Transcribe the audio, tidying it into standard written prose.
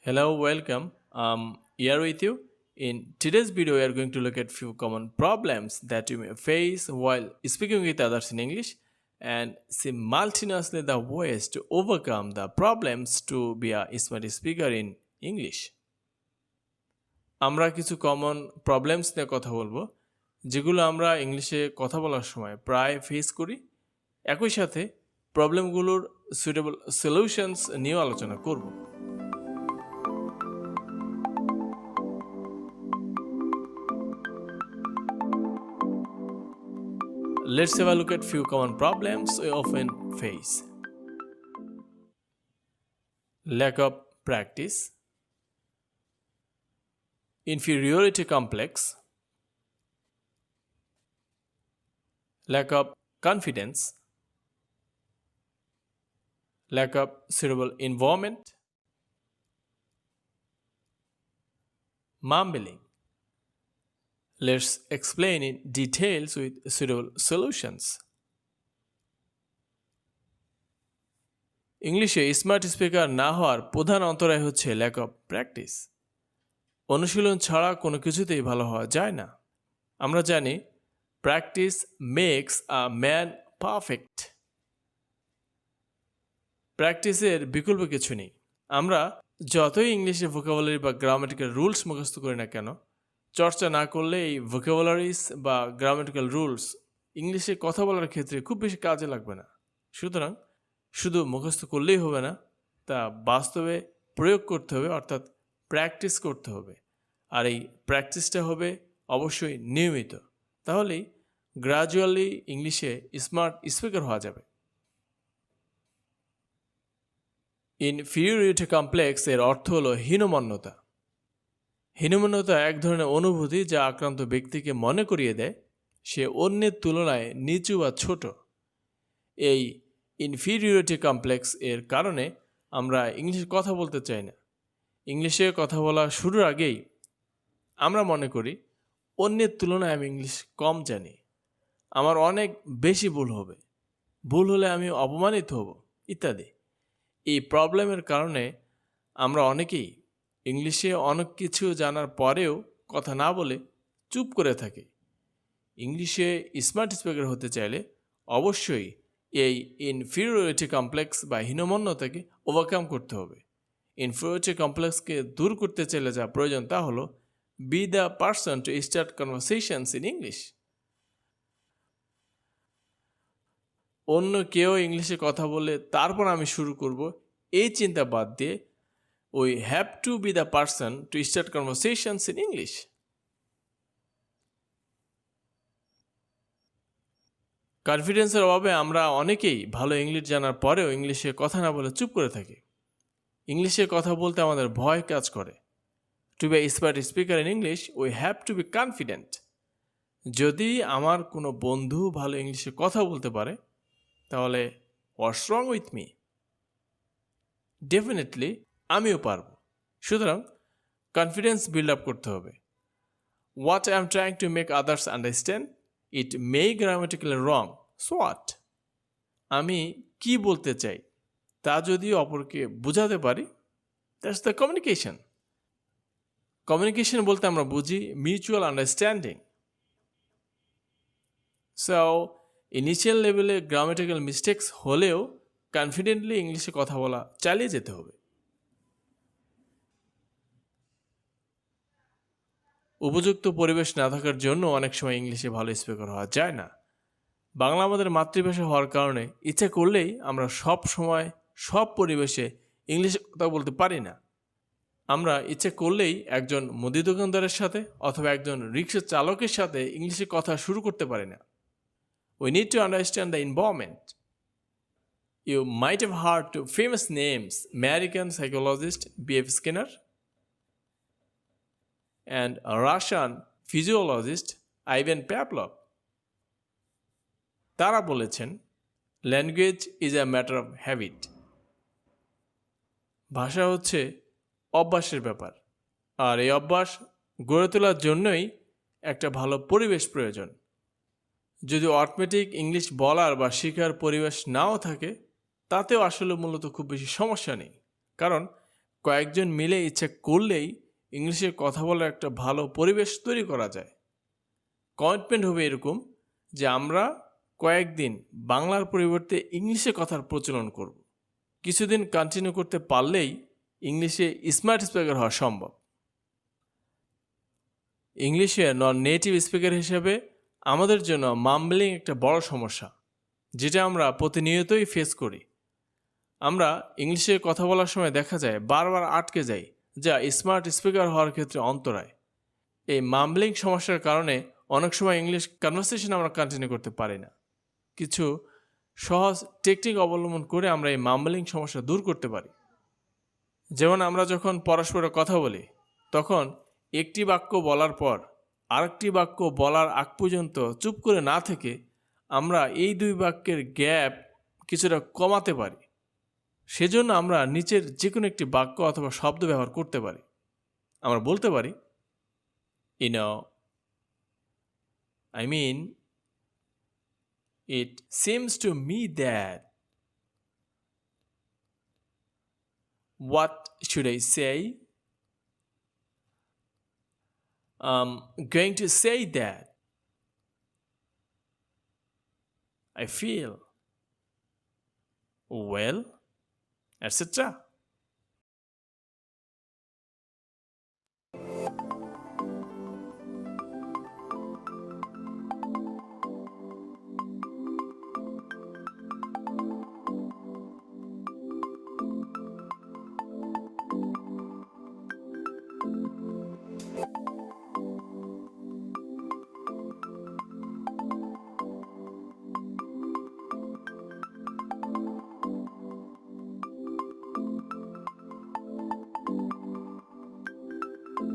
Hello, welcome. Here with you. In today's video, we are going to look at few common problems that you may face while speaking with others in English and simultaneously the ways to overcome the problems to be a smart speaker in English. আমরা কিছু common problems নিয়ে কথা বলবো যেগুলো আমরা ইংলিশে কথা বলার সময় প্রায় ফেস করি একই সাথে প্রবলেমগুলোর সুইটেবল সলিউশনস নিয়েও আলোচনা করব Let's have a look at few common problems we often face. Lack of practice, inferiority complex, lack of confidence, lack of suitable environment, mumbling. Let's explain in details with suitable solutions. ইংলিশে smart speaker না হওয়ার প্রধান অন্তরায় হচ্ছে lack of practice. অনুশীলন ছাড়া কোনো কিছুতেই ভালো হওয়া যায় না। আমরা জানি practice makes a man perfect. প্র্যাকটিসের বিকল্প কিছু নেই। আমরা যতই ইংলিশে ভোকাবুলারি বা গ্রামাটিক্যাল রুলস মুখস্থ করি না কেন, চর্চা না করলে এই ভোকাবুলারিস বা গ্রামাটিক্যাল রুলস ইংলিশে কথা বলার ক্ষেত্রে খুব বেশি কাজে লাগবে না। সুতরাং শুধু মুখস্থ করলেই হবে না, তা বাস্তবে প্রয়োগ করতে হবে, অর্থাৎ প্র্যাকটিস করতে হবে। আর এই প্র্যাকটিসটা হবে অবশ্যই নিয়মিত, তাহলেই গ্রাজুয়ালি ইংলিশে স্মার্ট স্পিকার হওয়া যাবে। ইনফিরিয়রিটি কমপ্লেক্স এর অর্থ হলো হীনমন্যতা। হীনমন্যতা এক ধরনের অনুভূতি যা আক্রান্ত ব্যক্তিকে মনে করিয়ে দেয় সে অন্যের তুলনায় নিচু বা ছোট। এই ইনফিরিয়রিটি কমপ্লেক্স এর কারণে আমরা ইংলিশে কথা বলতে চাই না। ইংলিশে কথা বলা শুরুর আগেই আমরা মনে করি অন্যের তুলনায় আমি ইংলিশ কম জানি, আমার অনেক বেশি ভুল হবে, ভুল হলে আমি অপমানিত হব ইত্যাদি। এই প্রবলেমের কারণে আমরা অনেকেই ইংলিশে অনেক কিছু জানার পরেও কথা না বলে চুপ করে থাকি। ইংলিশে স্মার্ট স্পিকার হতে চাইলে অবশ্যই এই ইনফিরিয়রিটি কমপ্লেক্স বা হীনমন্যতাকে ওভারকাম করতে হবে। ইনফিরিয়রিটি কমপ্লেক্সকে দূর করতে চাইলে যা প্রয়োজন তা হলো B the person to start conversations in English. অন্য কেউ ইংলিশে কথা বলে তারপর আমি শুরু করব, এই চিন্তা বাদ দিয়ে we have to be the person to start conversations in English. কনফিডেন্সের অভাবে আমরা অনেকেই ভালো ইংলিশ জানার পরেও ইংলিশে কথা না বলে চুপ করে থাকি। ইংলিশে কথা বলতে আমাদের ভয় কাজ করে। To be smart speaker in English we have to be confident. যদি আমার কোনো বন্ধু ভালো ইংলিশে কথা বলতে পারে তাহলে হোয়াটস রং উইথ মি? ডেফিনেটলি আমিও পারব। সুতরাং কনফিডেন্স বিল্ড আপ করতে হবে। What I am trying to make others understand it May grammatically wrong, so what? আমি কি বলতে চাই তা যদি অপরকে বোঝাতে পারি, দ্যাটস দ্য কমিউনিকেশন। কমিউনিকেশন বলতে আমরা বুঝি মিউচুয়াল আন্ডারস্ট্যান্ডিং। সো ইনিশিয়াল লেভেলে গ্রামাটিক্যাল মিস্টেক্স হলেও কনফিডেন্টলি ইংলিশে কথা বলা চালিয়ে যেতে হবে। উপযুক্ত পরিবেশ না থাকার জন্য অনেক সময় ইংলিশে ভালো স্পিকার হওয়া যায় না। বাংলা আমাদের মাতৃভাষা হওয়ার কারণে ইচ্ছা করলেই আমরা সব সময় সব পরিবেশে ইংলিশে কথা বলতে পারি না। আমরা ইচ্ছে করলেই একজন মুদি দোকানদারের সাথে অথবা একজন রিক্সা চালকের সাথে ইংলিশে কথা শুরু করতে পারি না। We need to understand the environment. You might have heard two famous names, American psychologist B.F. Skinner and a Russian physiologist Ivan Pavlov. তারা বলেছেন language is a matter of habit. ভাষা হচ্ছে অভ্যাসের ব্যাপার, আর এই অভ্যাস গড়ে তোলার জন্যই একটা ভালো পরিবেশ প্রয়োজন। যদি অটোমেটিক ইংলিশ বলার বা শেখার পরিবেশ নাও থাকে তাতেও আসলে মূলত খুব বেশি সমস্যা নেই, কারণ কয়েকজন মিলে ইচ্ছা করলেই ইংলিশে কথা বলার একটা ভালো পরিবেশ তৈরি করা যায়। কমিটমেন্ট হবে এরকম যে আমরা কয়েকদিন বাংলার পরিবর্তে ইংলিশে কথার প্রচলন করব। কিছুদিন কন্টিনিউ করতে পারলেই ইংলিশে স্মার্ট স্পিকার হওয়া সম্ভব। ইংলিশে নন নেটিভ স্পিকার হিসেবে আমাদের জন্য মাম্বলিং একটা বড় সমস্যা, যেটা আমরা প্রতিনিয়তই ফেস করি। আমরা ইংলিশে কথা বলার সময় দেখা যায় বারবার আটকে যাই, যা স্মার্ট স্পিকার হওয়ার ক্ষেত্রে অন্তরায়। এই মাম্বলিং সমস্যার কারণে অনেক সময় ইংলিশ কনভারসেশন আমরা কন্টিনিউ করতে পারি না। কিছু সহজ টেকনিক অবলম্বন করে আমরা এই মাম্বলিং সমস্যা দূর করতে পারি। যেমন আমরা যখন পরস্পরের কথা বলি, তখন একটি বাক্য বলার পর আরেকটি বাক্য বলার আগ পর্যন্ত চুপ করে না থেকে আমরা এই দুই বাক্যের গ্যাপ কিছুটা কমাতে পারি। সেজন্য আমরা নিচের যে কোনো একটি বাক্য অথবা শব্দ ব্যবহার করতে পারি। আমরা বলতে পারি, it seems to me that, what should I say? I'm going to say that I feel well, etc.